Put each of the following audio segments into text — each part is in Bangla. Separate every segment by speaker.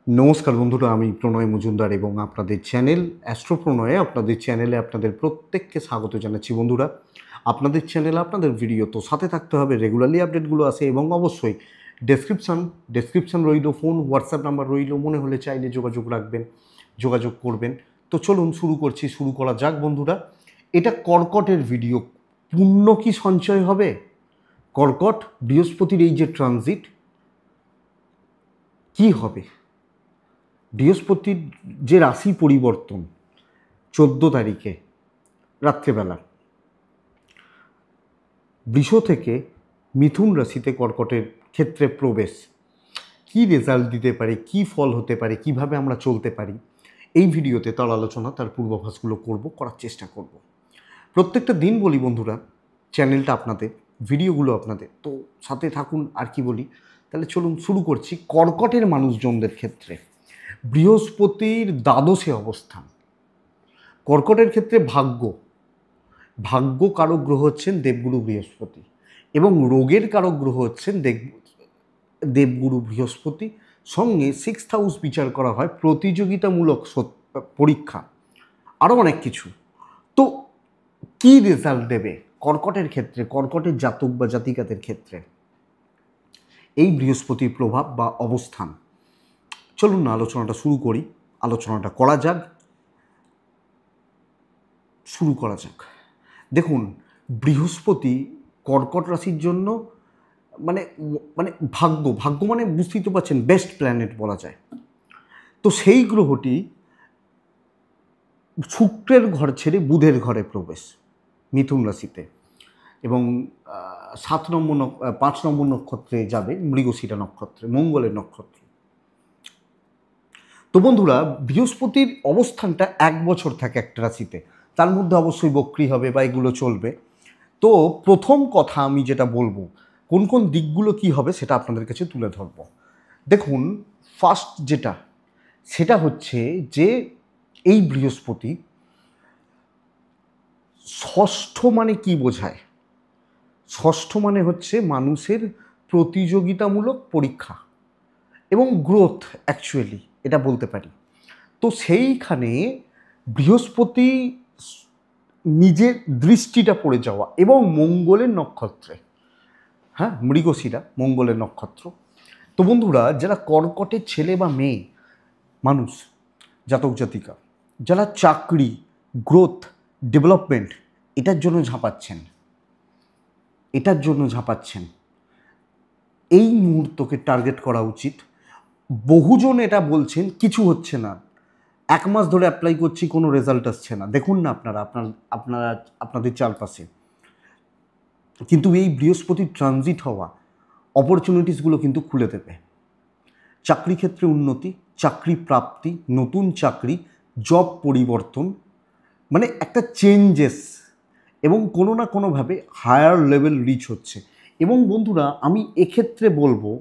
Speaker 1: নমস্কার বন্ধুরা, আমি প্রণয় মজুমদার এবং আপনাদের চ্যানেল অ্যাস্ট্রো প্রণয়ে আপনাদের চ্যানেলে আপনাদের প্রত্যেককে স্বাগত জানাচ্ছি। বন্ধুরা, আপনাদের চ্যানেল আপনাদের ভিডিও তো সাথে থাকতে হবে, রেগুলারলি আপডেটগুলো আসে এবং অবশ্যই ডেসক্রিপশন রইল, ফোন হোয়াটসঅ্যাপ নাম্বার রইল, মনে হলে চাইলে যোগাযোগ রাখবেন, যোগাযোগ করবেন। তো চলুন শুরু করা যাক বন্ধুরা। এটা কর্কটের ভিডিও। পুণ্য কি সঞ্চয় হবে? কর্কট বৃহস্পতির এই যে ট্রানজিট, কি হবে? বৃহস্পতির যে রাশি পরিবর্তন 14 তারিখে রাত্রেবেলা, বৃষ থেকে মিথুন রাশিতে কর্কটের ক্ষেত্রে প্রবেশ, কি রেজাল্ট দিতে পারে, কি ফল হতে পারে, কিভাবে আমরা চলতে পারি, এই ভিডিওতে তার আলোচনা, তার পূর্বাভাসগুলো করার চেষ্টা করব। প্রত্যেকটা দিন বলি বন্ধুরা, চ্যানেলটা আপনাদের, ভিডিওগুলো আপনাদের, তো সাথে থাকুন। আর কি বলি, তাহলে চলুন শুরু করছি। কর্কটের মানুষজনদের ক্ষেত্রে বৃহস্পতির দ্বাদশে অবস্থান, কর্কটের ক্ষেত্রে ভাগ্য কারক গ্রহ হচ্ছেন দেবগুরু বৃহস্পতি এবং রোগের কারক গ্রহ হচ্ছেন দেবগুরু বৃহস্পতি। সঙ্গে 6th হাউস বিচার করা হয় প্রতিযোগিতামূলক পরীক্ষা, আরও অনেক কিছু। তো কি রেজাল্ট দেবে কর্কটের ক্ষেত্রে, কর্কটের জাতক বা জাতিকাদের ক্ষেত্রে এই বৃহস্পতির প্রভাব বা অবস্থান? চলুন না আলোচনাটা শুরু করি। আলোচনাটা শুরু করা যাক। দেখুন, বৃহস্পতি কর্কট রাশির জন্য মানে মানে ভাগ্য মানে বুঝতেই তো পারছেন, বেস্ট প্ল্যানেট বলা যায়। তো সেই গ্রহটি শুক্রের ঘর ছেড়ে বুধের ঘরে প্রবেশ, মিথুন রাশিতে, এবং 5 নম্বর নক্ষত্রে যাবে, মৃগশিরা নক্ষত্রে, মঙ্গলের নক্ষত্র। তো বন্ধুরা, বৃহস্পতির অবস্থানটা 1 বছর থাকে একটা রাশিতে, তার মধ্যে অবশ্যই বক্রি হবে বা এগুলো চলবে। তো প্রথম কথা আমি যেটা বলবো, কোন কোন দিকগুলো কি হবে সেটা আপনাদের কাছে তুলে ধরব। দেখুন, ফার্স্ট সেটা হচ্ছে যে এই বৃহস্পতি ষষ্ঠ মানে কি বোঝায়? ষষ্ঠ মানে হচ্ছে মানুষের প্রতিযোগিতামূলক পরীক্ষা এবং গ্রোথ, অ্যাকচুয়ালি এটা বলতে পারি। তো সেইখানে বৃহস্পতি নিজের দৃষ্টিটা পড়ে যাওয়া এবং মঙ্গলের নক্ষত্রে, হ্যাঁ, মৃগশিরা মঙ্গলের নক্ষত্র। তো বন্ধুরা, যারা কর্কটের ছেলে বা মেয়ে মানুষ, জাতক জাতিকা, যারা চাকরি, গ্রোথ, ডেভেলপমেন্ট এটার জন্য ঝাঁপাচ্ছেন, এই মুহূর্তকে টার্গেট করা উচিত। বহুজন এটা বলছেন কিছু হচ্ছে না, 1 মাস ধরে অ্যাপ্লাই করছি, কোনো রেজাল্ট আসছে না। দেখুন না আপনাদের চারপাশে। কিন্তু এই বৃহস্পতির ট্রানজিট হওয়া অপরচুনিটিসগুলো কিন্তু খুলে দেবে। চাকরি ক্ষেত্রে উন্নতি, চাকরি প্রাপ্তি, নতুন চাকরি, জব পরিবর্তন, মানে একটা চেঞ্জেস, এবং কোনো না কোনোভাবে হায়ার লেভেল রিচ হচ্ছে। এবং বন্ধুরা, আমি এক্ষেত্রে বলবো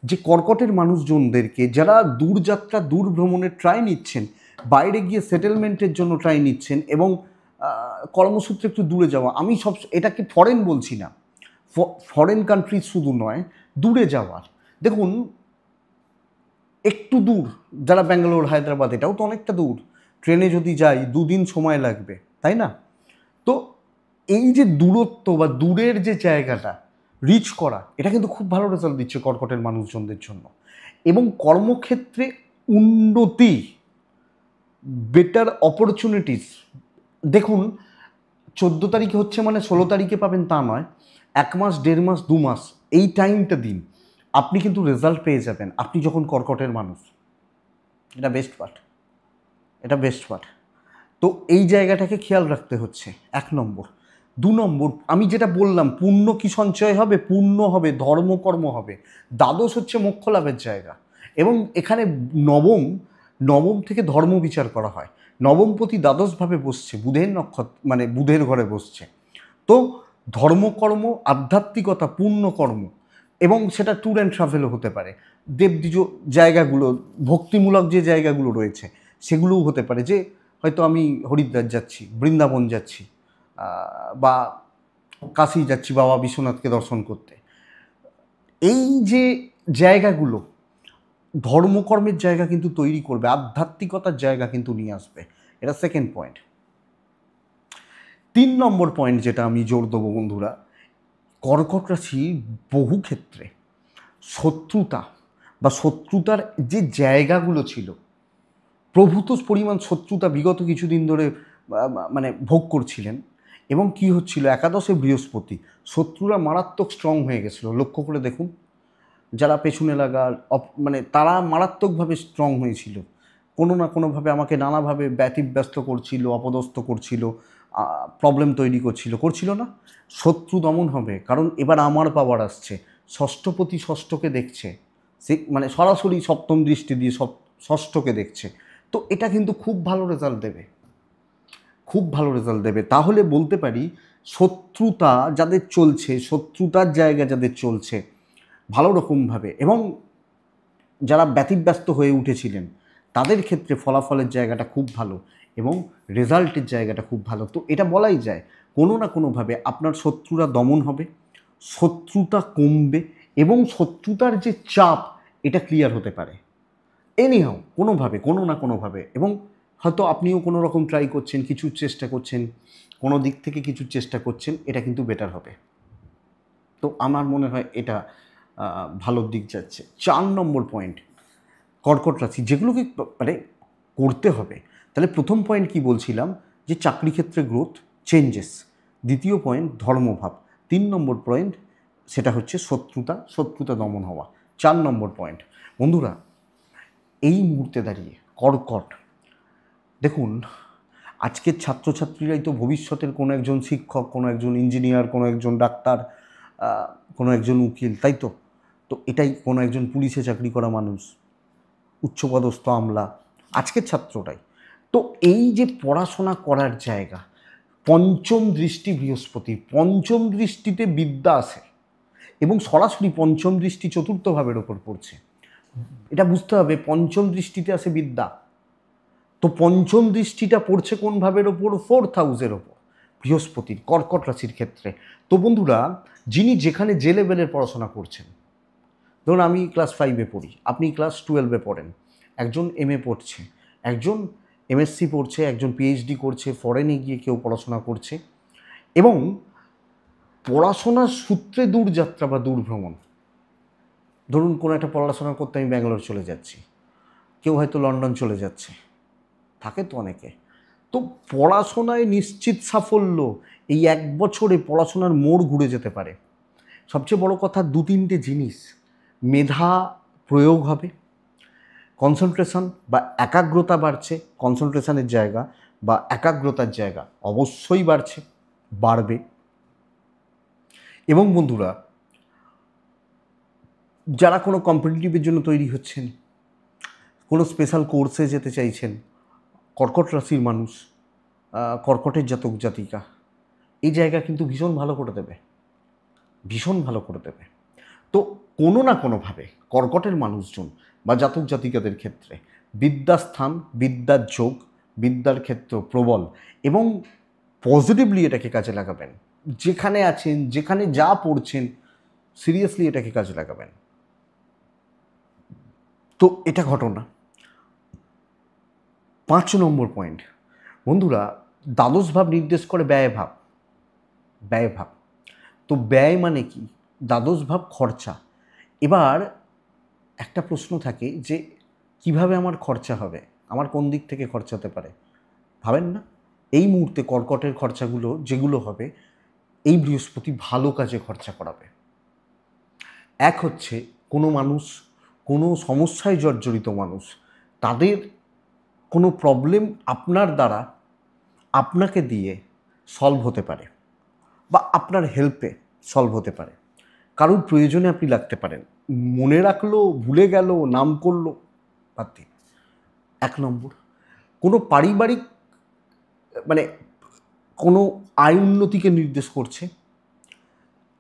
Speaker 1: যে কর্কটের মানুষজনদেরকে, যারা দূরযাত্রা, দূর ভ্রমণের ট্রাই নিচ্ছেন, বাইরে গিয়ে সেটেলমেন্টের জন্য ট্রাই নিচ্ছেন এবং কর্মসূত্রে একটু দূরে যাওয়া, আমি এটাকে ফরেন বলছি না, ফরেন কান্ট্রি শুধু নয়, দূরে যাওয়ার। দেখুন, একটু দূর, যারা ব্যাঙ্গালোর, হায়দ্রাবাদ, এটাও তো অনেকটা দূর, ট্রেনে যদি যাই 2 দিন সময় লাগবে, তাই না? তো এই যে দূরত্ব বা দূরের যে জায়গাটা রিচ করা, এটা কিন্তু খুব ভালো রেজাল্ট দিচ্ছে কর্কটের মানুষজনদের জন্য। এবং কর্মক্ষেত্রে উন্নতি, বেটার অপরচুনিটিস। দেখুন, 14 তারিখে হচ্ছে মানে 16 তারিখে পাবেন তা নয়, 1 মাস, 1.5 মাস, 2 মাস, এই টাইমটা দিন, আপনি কিন্তু রেজাল্ট পেয়ে যাবেন, আপনি যখন কর্কটের মানুষ। এটা বেস্ট পার্ট। তো এই জায়গাটাকে খেয়াল রাখতে হচ্ছে, 1 নম্বর। 2 নম্বর, আমি যেটা বললাম, পুণ্য কি সঞ্চয় হবে? পুণ্য হবে, ধর্মকর্ম হবে। দ্বাদশ হচ্ছে মোক্ষ লাভের জায়গা, এবং এখানে নবম থেকে ধর্ম বিচার করা হয়। নবমপতি দ্বাদশভাবে বসছে, বুধের নক্ষত্র, মানে বুধের ঘরে বসছে। তো ধর্মকর্ম, আধ্যাত্মিকতা, পুণ্যকর্ম, এবং সেটা ট্যুর অ্যান্ড ট্রাভেলও হতে পারে। দেবদ্বিজ জায়গাগুলো, ভক্তিমূলক যে জায়গাগুলো রয়েছে সেগুলোও হতে পারে, যে হয়তো আমি হরিদ্বার যাচ্ছি, বৃন্দাবন যাচ্ছি, বা কাশী যাচ্ছি বাবা বিশ্বনাথকে দর্শন করতে। এই যে জায়গাগুলো, ধর্মকর্মের জায়গা কিন্তু তৈরি করবে, আধ্যাত্মিকতার জায়গা কিন্তু নিয়ে আসবে। এটা সেকেন্ড পয়েন্ট। 3 নম্বর পয়েন্ট যেটা আমি জোর দেবো বন্ধুরা, কর্কট রাশি বহু ক্ষেত্রে শত্রুতা বা শত্রুতার যে জায়গাগুলো ছিল, প্রভূত পরিমাণ শত্রুতা বিগত কিছুদিন ধরে মানে ভোগ করছিলেন। এবং কি হচ্ছিল, একাদশে বৃহস্পতি, শত্রুরা মারাত্মক স্ট্রং হয়ে গেছিলো। লক্ষ্য করে দেখুন, যারা পেছনে লাগা মানে তারা মারাত্মকভাবে স্ট্রং হয়েছিল, কোনো না কোনোভাবে আমাকে নানাভাবে ব্যতিব্যস্ত করছিল, অপদস্থ করছিল, প্রবলেম তৈরি করছিল না? শত্রু দমন হবে, কারণ এবার আমার পাওয়ার আসছে, ষষ্ঠপতি ষষ্ঠকে দেখছে, সে মানে সরাসরি সপ্তম দৃষ্টি দিয়ে ষষ্ঠকে দেখছে। তো এটা কিন্তু খুব ভালো রেজাল্ট দেবে, খুব ভালো রেজাল্ট দেবে। তাহলে বলতে পারি শত্রুতা যাদের চলছে, শত্রুতার জায়গা যাদের চলছে ভালো রকমভাবে, এবং যারা ব্যতিব্যস্ত হয়ে উঠেছিলেন তাদের ক্ষেত্রে ফলাফলের জায়গাটা খুব ভালো এবং রেজাল্টের জায়গাটা খুব ভালো। তো এটা বলাই যায় কোনো না কোনোভাবে আপনার শত্রুরা দমন হবে, শত্রুতা কমবে এবং শত্রুতার যে চাপ এটা ক্লিয়ার হতে পারে এনিহাও কোনোভাবে, কোনো না কোনোভাবে। এবং হয়তো আপনিও কোনো রকম ট্রাই করছেন, কিছু চেষ্টা করছেন, কোনো দিক থেকে কিছু চেষ্টা করছেন, এটা কিন্তু বেটার হবে। তো আমার মনে হয় এটা ভালোর দিক যাচ্ছে। 4 নম্বর পয়েন্ট, কর্কট রাশি যেগুলোকে মানে করতে হবে। তাহলে প্রথম পয়েন্ট কি বলছিলাম, যে চাকরি ক্ষেত্রে গ্রোথ, চেঞ্জেস। দ্বিতীয় পয়েন্ট ধর্মভাব। 3 নম্বর পয়েন্ট সেটা হচ্ছে শত্রুতা দমন হওয়া। 4 নম্বর পয়েন্ট বন্ধুরা, এই মুহূর্তে দাঁড়িয়ে কর্কট, দেখুন আজকের ছাত্রছাত্রীরাই তো ভবিষ্যতের কোনো একজন শিক্ষক, কোনো একজন ইঞ্জিনিয়ার, কোনো একজন ডাক্তার, কোনো একজন উকিল, তাই তো? তো এটাই কোনো একজন পুলিশে চাকরি করা মানুষ, উচ্চপদস্থ আমলা, আজকের ছাত্রটাই। তো এই যে পড়াশোনা করার জায়গা, পঞ্চম দৃষ্টি বৃহস্পতি, পঞ্চম দৃষ্টিতে বিদ্যা আসে এবং সরাসরি পঞ্চম দৃষ্টি চতুর্থ ভাবের ওপর পড়ছে। এটা বুঝতে হবে, পঞ্চম দৃষ্টিতে আসে বিদ্যা। তো পঞ্চম দৃষ্টিটা পড়ছে কোন ভাবের ওপর? 4th হাউসের ওপর, বৃহস্পতির, কর্কট রাশির ক্ষেত্রে। তো বন্ধুরা, যিনি যেখানে যে লেভেলের পড়াশোনা করছেন, ধরুন আমি ক্লাস 5-এ পড়ি, আপনি ক্লাস 12-এ পড়েন, একজন এমএ পড়ছে, একজন এমএসসি পড়ছে, একজন পিএইচডি করছে, ফরেনে গিয়ে কেউ পড়াশোনা করছে, এবং পড়াশোনার সূত্রে দূরযাত্রা বা দূরভ্রমণ। ধরুন কোনো একটা পড়াশোনা করতে আমি ব্যাঙ্গালোর চলে যাচ্ছি, কেউ হয়তো লন্ডন চলে যাচ্ছে, থাকে তো অনেকে। তো পড়াশোনায় নিশ্চিত সাফল্য, এই 1 বছরে পড়াশোনার মোড় ঘুরে যেতে পারে। সবচেয়ে বড় কথা 2-3টে জিনিস, মেধা প্রয়োগ হবে, কনসেন্ট্রেশন বা একাগ্রতা বাড়ছে, কনসেন্ট্রেশনের জায়গা বা একাগ্রতার জায়গা অবশ্যই বাড়বে। এবং বন্ধুরা, যারা কোনো কম্পিটিটিভের জন্য তৈরি হচ্ছেন, কোনো স্পেশাল কোর্সে যেতে চাইছেন, কর্কট রাশির মানুষ, কর্কটের জাতক জাতিকা, এই জায়গা কিন্তু ভীষণ ভালো করে দেবে, ভীষণ ভালো করে দেবে। তো কোনো না কোনোভাবে কর্কটের মানুষজন বা জাতক জাতিকাদের ক্ষেত্রে বিদ্যাস্থান, বিদ্যার যোগ, বিদ্যার ক্ষেত্র প্রবল, এবং পজিটিভলি এটাকে কাজে লাগাবেন। যেখানে আছেন, যেখানে যা পড়ছেন, সিরিয়াসলি এটাকে কাজে লাগাবেন। তো এটা ঘটনা। 5 নম্বর পয়েন্ট বন্ধুরা, দ্বাদশ ভাব নির্দেশ করে ব্যয়ভাব। ব্যয়ভাব, তো ব্যয় মানে কি? দ্বাদশ ভাব খরচা। এবার একটা প্রশ্ন থাকে যে কিভাবে আমার খরচা হবে, আমার কোন দিক থেকে খরচা হতে পারে, ভাবেন না? এই মুহূর্তে কর্কটের খরচাগুলো যেগুলো হবে, এই বৃহস্পতি ভালো কাজে খরচা করাবে। এক হচ্ছে কোনো মানুষ, কোনো সমস্যায় জর্জরিত মানুষ, তাদের কোনো প্রবলেম আপনার দ্বারা, আপনাকে দিয়ে সলভ হতে পারে, বা আপনার হেল্পে সলভ হতে পারে, কারোর প্রয়োজনে আপনি লাগতে পারেন, মনে রাখলো, ভুলে গেল, নাম করলো, বাদ দিন। 1 নম্বর, কোনো পারিবারিক মানে কোনো আয় উন্নতিকে নির্দেশ করছে,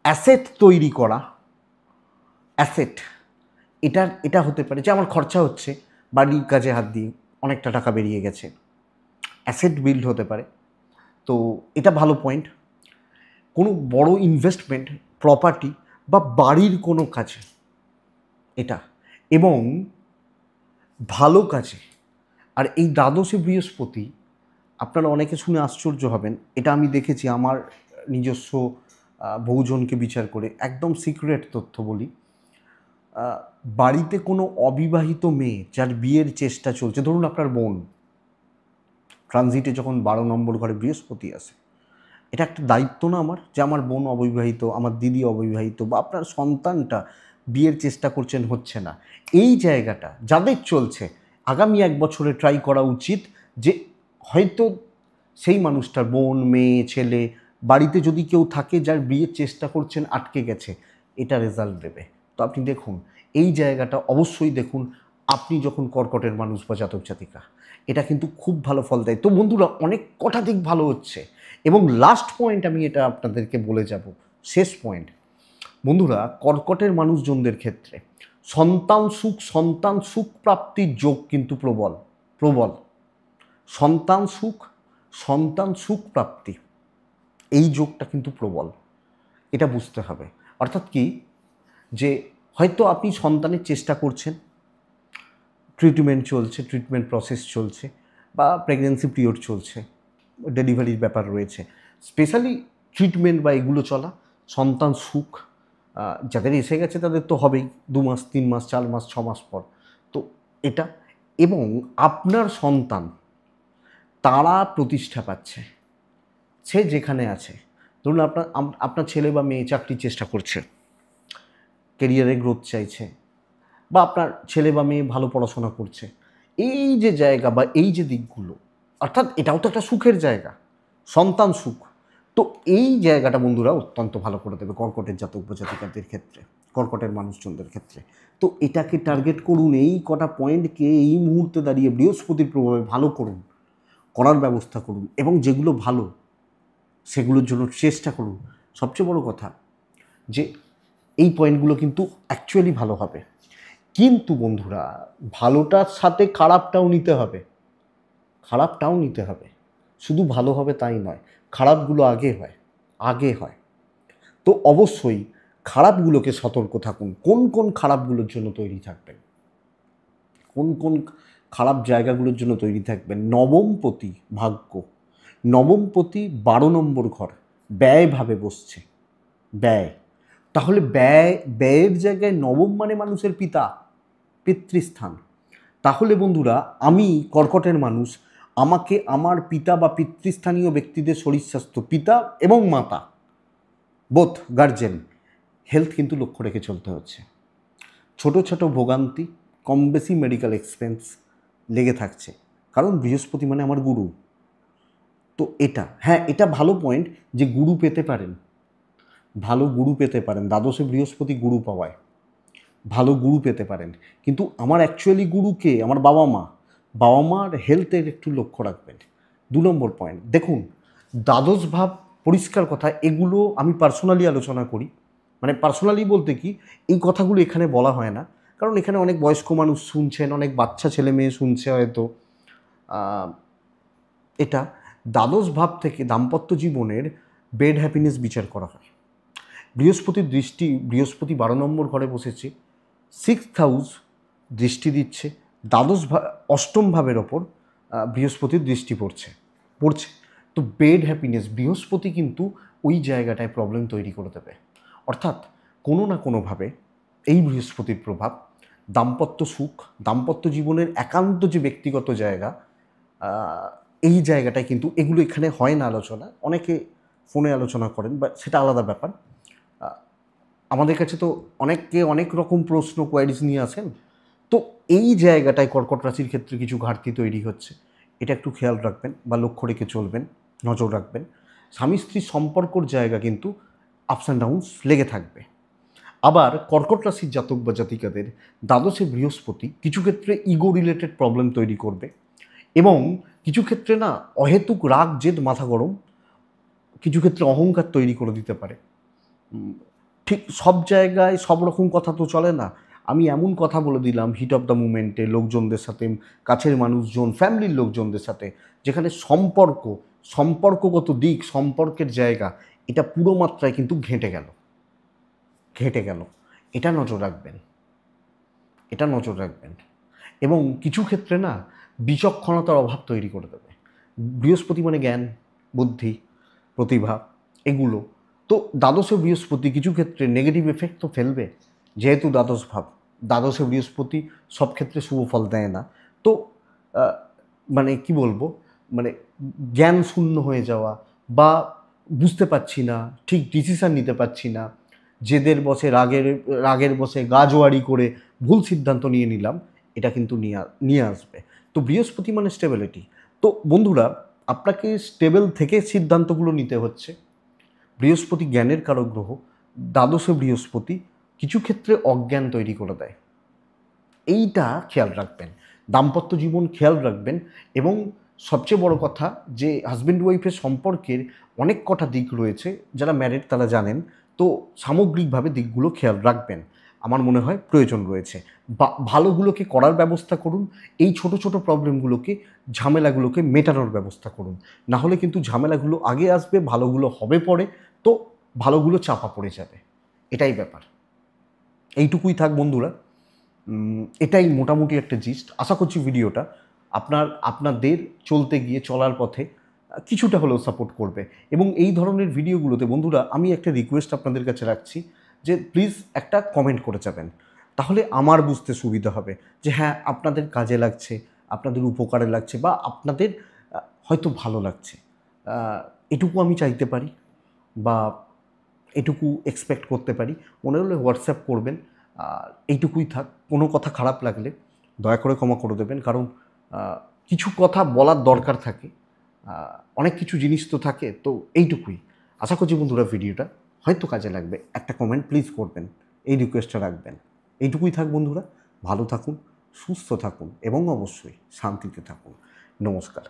Speaker 1: অ্যাসেট তৈরি করা, অ্যাসেট, এটা হতে পারে যে আমার খরচা হচ্ছে, বাড়ির কাজে হাত দিয়ে অনেকটা টাকা বেরিয়ে গেছে, অ্যাসেট বিল্ড হতে পারে। তো এটা ভালো পয়েন্ট। কোনো বড় ইনভেস্টমেন্ট, প্রপার্টি বা বাড়ির কোনো কাজে এটা। এবং ভালো কাজে। আর এই দ্বাদশে বৃহস্পতি আপনারা অনেকে শুনে আশ্চর্য হবেন, এটা আমি দেখেছি আমার নিজস্ব বহুজনকে বিচার করে। একদম সিক্রেট তথ্য বলি, বাড়িতে কোনো অবিবাহিত মেয়ে যার বিয়ের চেষ্টা চলছে, ধরুন আপনার বোন, ট্রানজিটে যখন 12 নম্বর ঘরে বৃহস্পতি আসে, এটা একটা দায়িত্ব না আমার, যে আমার বোন অবিবাহিত, আমার দিদি অবিবাহিত, বা আপনার সন্তানটা বিয়ের চেষ্টা করছেন, হচ্ছে না, এই জায়গাটা যাদের চলছে, আগামী 1 বছরে ট্রাই করা উচিত যে হয়তো সেই মানুষটার বোন, মেয়ে, ছেলে বাড়িতে যদি কেউ থাকে যার বিয়ের চেষ্টা করছেন, আটকে গেছে, এটা রেজাল্ট দেবে। তো আপনি দেখুন এই জায়গাটা অবশ্যই দেখুন, আপনি যখন কর্কটের মানুষ বা জাতক জাতিকা, এটা কিন্তু খুব ভালো ফল দেয়। তো বন্ধুরা, অনেক কটা দিক ভালো হচ্ছে। এবং লাস্ট পয়েন্ট আমি এটা আপনাদেরকে বলে যাব, শেষ পয়েন্ট বন্ধুরা, কর্কটের মানুষজনদের ক্ষেত্রে সন্তান সুখ প্রাপ্তির যোগ কিন্তু প্রবল প্রবল। সন্তান সুখ প্রাপ্তি, এই যোগটা কিন্তু প্রবল, এটা বুঝতে হবে। অর্থাৎ কি, যে হয়তো আপনি সন্তানের চেষ্টা করছেন, ট্রিটমেন্ট চলছে, ট্রিটমেন্ট প্রসেস চলছে, বা প্রেগনেন্সি পিরিয়ড চলছে, ডেলিভারির ব্যাপার রয়েছে, স্পেশালি ট্রিটমেন্ট বা এগুলো চলা, সন্তান সুখ যাদের এসে গেছে তাদের তো হবেই 2 মাস, 3 মাস, 4 মাস, 6 মাস পর। তো এটা, এবং আপনার সন্তান তারা প্রতিষ্ঠা পাচ্ছে, সে যেখানে আছে, ধরুন আপনার ছেলে বা মেয়ে চাকরির চেষ্টা করছে, কেরিয়ারে গ্রোথ চাইছে, বা আপনার ছেলে বা মেয়ে ভালো পড়াশোনা করছে, এই যে জায়গা বা এই যে দিকগুলো, অর্থাৎ এটাও তো একটা সুখের জায়গা, সন্তান সুখ। তো এই জায়গাটা বন্ধুরা অত্যন্ত ভালো করে দেবে কর্কটের জাতক বা জাতিকাদের ক্ষেত্রে, কর্কটের মানুষজনদের ক্ষেত্রে। তো এটাকে টার্গেট করুন, এই কটা পয়েন্টকে এই মুহূর্তে দাঁড়িয়ে বৃহস্পতির প্রভাবে ভালো করুন, করার ব্যবস্থা করুন, এবং যেগুলো ভালো সেগুলোর জন্য চেষ্টা করুন। সবচেয়ে বড় কথা যে এই পয়েন্টগুলো কিন্তু অ্যাকচুয়ালি ভালো হবে। কিন্তু বন্ধুরা, ভালোটার সাথে খারাপটাও নিতে হবে। শুধু ভালো হবে তাই নয়, খারাপগুলো আগে হয়। তো অবশ্যই খারাপগুলোকে সতর্ক থাকুন, কোন কোন খারাপগুলোর জন্য তৈরি থাকবেন, কোন কোন খারাপ জায়গাগুলোর জন্য তৈরি থাকবেন। নবমপতি ভাগ্য, নবমপতি 12 নম্বর ঘর, ব্যয়ভাবে বসছে, ব্যয়। তাহলে ব্যয়ের জায়গায় নবম মানে মানুষের পিতৃস্থান। তাহলে বন্ধুরা, আমি কর্কটের মানুষ, আমাকে আমার পিতা বা পিতৃস্থানীয় ব্যক্তিদের শরীর স্বাস্থ্য, পিতা এবং মাতা বোথ গার্জেন হেলথ কিন্তু লক্ষ্য রেখে চলতে হচ্ছে। ছোট ছোট ভোগান্তি, কম বেশি মেডিকেল এক্সপেন্স লেগে থাকছে, কারণ বৃহস্পতি মানে আমার গুরু। তো এটা ভালো পয়েন্ট যে গুরু পেতে পারেন, ভালো গুরু পেতে পারেন, দ্বাদশে বৃহস্পতি গুরু পাওয়ায় ভালো গুরু পেতে পারেন। কিন্তু আমার অ্যাকচুয়ালি গুরুকে আমার বাবা মার হেলথের একটু লক্ষ্য রাখবেন। 2 নম্বর পয়েন্ট দেখুন, দ্বাদশ ভাব, পরিষ্কার কথা, এগুলো আমি পার্সোনালি আলোচনা করি। মানে পার্সোনালি বলতে কি, এই কথাগুলো এখানে বলা হয় না, কারণ এখানে অনেক বয়স্ক মানুষ শুনছেন, অনেক বাচ্চা ছেলে মেয়ে শুনছে হয়তো। এটা দ্বাদশ ভাব থেকে দাম্পত্য জীবনের বেড হ্যাপিনেস বিচার করা হয়। বৃহস্পতি 12 নম্বর ঘরে বসেছে, 6th হাউস দৃষ্টি দিচ্ছে, অষ্টম ভাবের ওপর বৃহস্পতির দৃষ্টি পড়ছে। তো বেড হ্যাপিনেস, বৃহস্পতি কিন্তু ওই জায়গাটায় প্রবলেম তৈরি করে দেবে। অর্থাৎ কোনো না কোনোভাবে এই বৃহস্পতির প্রভাব দাম্পত্য সুখ, দাম্পত্য জীবনের একান্ত যে ব্যক্তিগত জায়গা, এই জায়গাটায় কিন্তু, এগুলো এখানে হয় না আলোচনা, অনেকে ফোনে আলোচনা করেন, বা সেটা আলাদা ব্যাপার। আমাদের কাছে তো অনেককে অনেক রকম প্রশ্ন কোয়ারিজ নিয়ে আসেন। তো এই জায়গাটায় কর্কট রাশির ক্ষেত্রে কিছু ঘাটতি তৈরি হচ্ছে, এটা একটু খেয়াল রাখবেন বা লক্ষ্য রেখে চলবেন, নজর রাখবেন। স্বামী স্ত্রীর সম্পর্কর জায়গা কিন্তু আপস অ্যান্ড ডাউনস লেগে থাকবে। আবার কর্কট রাশির জাতক বা জাতিকাদের দ্বাদশে বৃহস্পতি কিছু ক্ষেত্রে ইগো রিলেটেড প্রবলেম তৈরি করবে, এবং কিছু ক্ষেত্রে না অহেতুক রাগ, জেদ, মাথা গরম, কিছু ক্ষেত্রে অহংকার তৈরি করে দিতে পারে। ঠিক সব জায়গায় সব রকম কথা তো চলে না। আমি এমন কথা বলে দিলাম হিট অফ দ্য মুমেন্টে লোকজনদের সাথে, কাছের মানুষজন, ফ্যামিলির লোকজনদের সাথে, যেখানে সম্পর্কগত দিক, সম্পর্কের জায়গা, এটা পুরো মাত্রায় কিন্তু ঘেঁটে গেল। এটা নজর রাখবেন। এবং কিছু ক্ষেত্রে না বিচক্ষণতার অভাব তৈরি করে দেবে। বৃহস্পতি মানে জ্ঞান, বুদ্ধি, প্রতিভা, এগুলো। তো দ্বাদশে বৃহস্পতি কিছু ক্ষেত্রে নেগেটিভ এফেক্ট তো ফেলবে, যেহেতু দ্বাদশ ভাব। দ্বাদশে বৃহস্পতি সব ক্ষেত্রে শুভ ফল দেয় না। তো মানে কি বলবো, মানে জ্ঞান শূন্য হয়ে যাওয়া, বা বুঝতে পারছি না, ঠিক ডিসিশান নিতে পারছি না, জেদের বসে রাগের বসে গাজোয়ারি করে ভুল সিদ্ধান্ত নিয়ে নিলাম, এটা কিন্তু নিয়ে আসবে। তো বৃহস্পতি মানে স্টেবিলিটি। তো বন্ধুরা, আপনাকে স্টেবল থেকে সিদ্ধান্তগুলো নিতে হচ্ছে। বৃহস্পতি জ্ঞানের কারক গ্রহ। দ্বাদশে বৃহস্পতি কিছু ক্ষেত্রে অজ্ঞান তৈরি করে দেয়, এইটা খেয়াল রাখবেন। দাম্পত্য জীবন খেয়াল রাখবেন। এবং সবচেয়ে বড় কথা যে হাজব্যান্ড ওয়াইফের সম্পর্কের অনেক কটা দিক রয়েছে, যারা ম্যারিড তারা জানেন। তো সামগ্রিকভাবে দিকগুলো খেয়াল রাখবেন, আমার মনে হয় প্রয়োজন রয়েছে। ভালোগুলোকে করার ব্যবস্থা করুন, এই ছোট ছোট প্রবলেমগুলোকে, ঝামেলাগুলোকে মেটানোর ব্যবস্থা করুন। না হলে কিন্তু ঝামেলাগুলো আগে আসবে, ভালোগুলো হবে পরে, তো ভালোগুলো চাপা পড়ে যাবে। এটাই ব্যাপার। এইটুকুই থাক বন্ধুরা। এটাই মোটামুটি একটা জিস্ট। আশা করছি ভিডিওটা আপনাদের চলতে গিয়ে চলার পথে কিছুটা হলেও সাপোর্ট করবে। এবং এই ধরনের ভিডিওগুলোতে বন্ধুরা আমি একটা রিকোয়েস্ট আপনাদের কাছে রাখছি, যে প্লিজ একটা কমেন্ট করে যাবেন, তাহলে আমার বুঝতে সুবিধা হবে যে হ্যাঁ আপনাদের কাজে লাগছে, আপনাদের উপকারে লাগছে, বা আপনাদের হয়তো ভালো লাগছে। এটুকু আমি চাইতে পারি, বা এটুকু এক্সপেক্ট করতে পারি। মনে হলে হোয়াটসঅ্যাপ করবেন। আর এইটুকুই থাক। কোনো কথা খারাপ লাগলে দয়া করে ক্ষমা করে দেবেন, কারণ কিছু কথা বলার দরকার থাকে, অনেক কিছু জিনিস তো থাকে। তো এইটুকুই। আশা করছি বন্ধুরা ভিডিওটা হয়তো কাজে লাগবে। একটা কমেন্ট প্লিজ করবেন, এই রিকোয়েস্টটা রাখবেন। এইটুকুই থাক বন্ধুরা। ভালো থাকুন, সুস্থ থাকুন এবং অবশ্যই শান্তিতে থাকুন। নমস্কার।